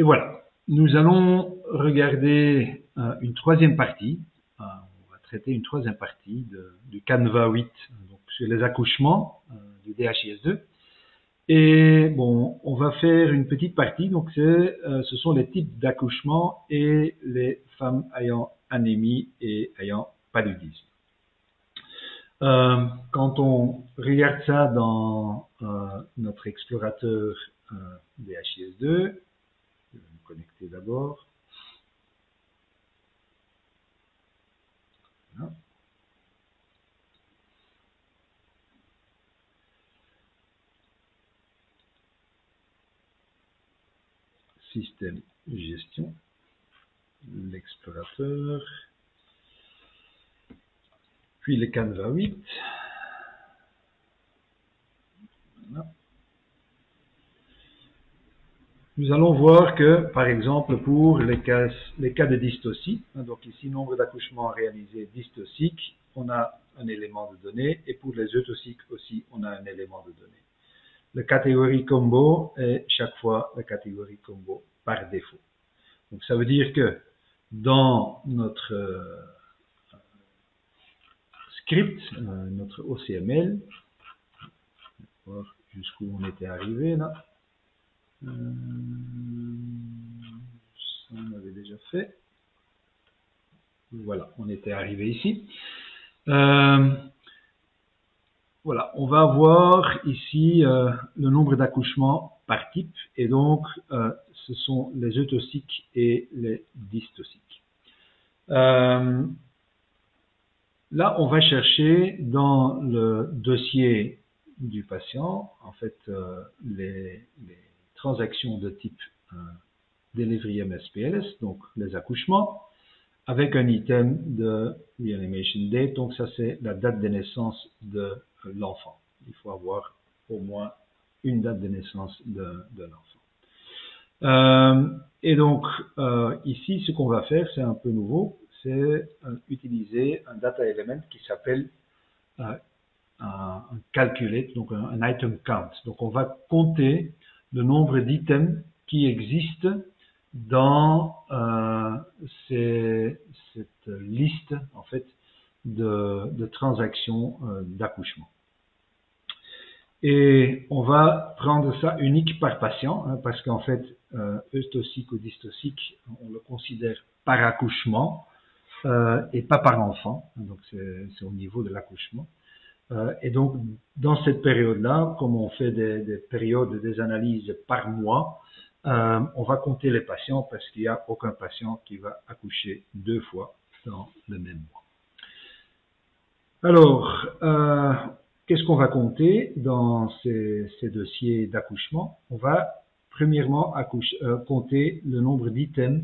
Et voilà, nous allons regarder une troisième partie. On va traiter une troisième partie du Canva 8, donc sur les accouchements du DHIS2. Et bon, on va faire une petite partie, donc ce sont les types d'accouchement et les femmes ayant anémie et ayant paludisme. Quand on regarde ça dans notre explorateur DHIS2, je vais me connecter d'abord. Voilà. Système gestion, l'explorateur, puis le Canva 8. Voilà. Nous allons voir que, par exemple, pour les cas de dystocie, donc ici, nombre d'accouchements réalisés dystociques, on a un élément de données, et pour les eutociques aussi, on a un élément de données. La catégorie combo est chaque fois la catégorie combo par défaut. Donc ça veut dire que dans notre script, notre OCML, on va voir jusqu'où on était arrivé là. Ça on avait déjà fait. Voilà, on était arrivé ici. Voilà, on va avoir ici le nombre d'accouchements par type, et donc ce sont les eutociques et les dystociques. Là, on va chercher dans le dossier du patient, en fait, les transactions de type delivery MSPLS, donc les accouchements, avec un item de reanimation date, donc ça c'est la date de naissance de l'enfant. Il faut avoir au moins une date de naissance de l'enfant. Et donc ici, ce qu'on va faire, c'est un peu nouveau, c'est utiliser un data element qui s'appelle un calculate, donc un item count. Donc on va compter le nombre d'items qui existent dans cette liste en fait de transactions d'accouchement. Et on va prendre ça unique par patient, hein, parce qu'en fait, eutocique ou dystocique, on le considère par accouchement et pas par enfant. Donc c'est au niveau de l'accouchement. Et donc, dans cette période-là, comme on fait des périodes, des analyses par mois, on va compter les patients parce qu'il n'y a aucun patient qui va accoucher 2 fois dans le même mois. Alors, qu'est-ce qu'on va compter dans ces dossiers d'accouchement? On va premièrement compter le nombre d'items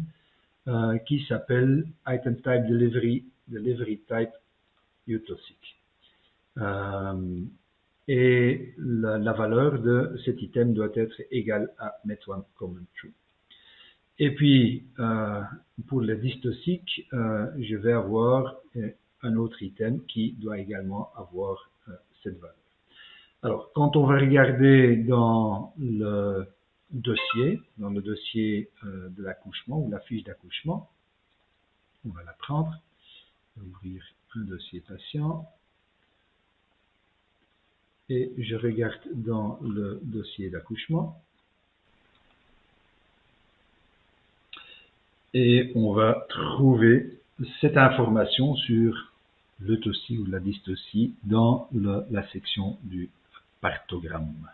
qui s'appelle Item Type Delivery Type eutocique. Et la valeur de cet item doit être égale à net1 common true. Et puis, pour le dystocique, je vais avoir un autre item qui doit également avoir cette valeur. Alors, quand on va regarder dans le dossier de l'accouchement ou la fiche d'accouchement, on va la prendre, on va ouvrir un dossier patient. Et je regarde dans le dossier d'accouchement. Et on va trouver cette information sur l'euthocie ou la dystocie dans la section du partogramme.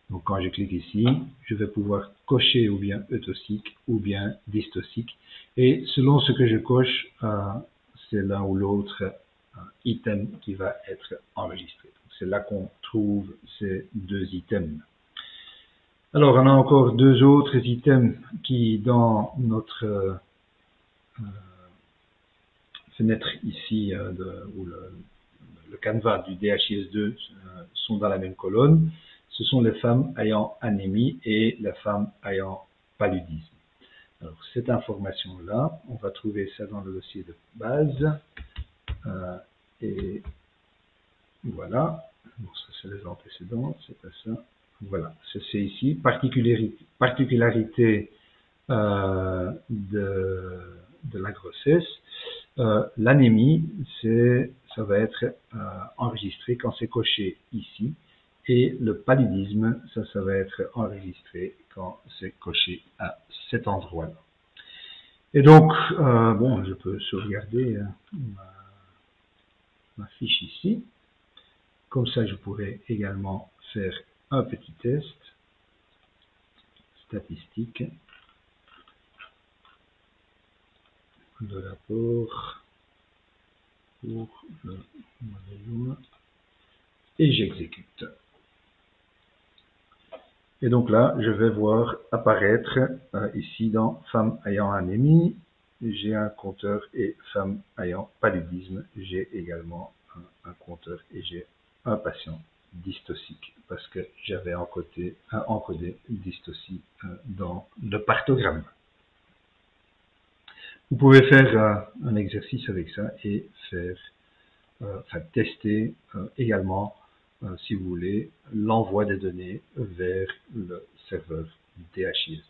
Donc quand je clique ici, je vais pouvoir cocher ou bien euthocique ou bien dystocique. Et selon ce que je coche, c'est l'un ou l'autre item qui va être enregistré. C'est là qu'on trouve ces 2 items. Alors, on a encore 2 autres items qui, dans notre fenêtre ici, où le canevas du DHIS2 sont dans la même colonne. Ce sont les femmes ayant anémie et les femmes ayant paludisme. Alors, cette information-là, on va trouver ça dans le dossier de base. Et voilà. Bon, ça c'est les antécédents, c'est pas ça. Voilà, c'est ici. Particularité de la grossesse. L'anémie, ça va être enregistré quand c'est coché ici. Et le paludisme, ça va être enregistré quand c'est coché à cet endroit-là. Et donc, bon, je peux sauvegarder ma fiche ici. Comme ça, je pourrais également faire un petit test statistique de rapport pour le modèle et j'exécute. Et donc là, je vais voir apparaître ici dans femmes ayant anémie, j'ai un compteur et femmes ayant paludisme, j'ai également un compteur et j'ai un patient dystocique parce que j'avais encodé dystocie dans le partogramme. Vous pouvez faire un exercice avec ça et faire, tester également, si vous voulez, l'envoi des données vers le serveur DHIS2.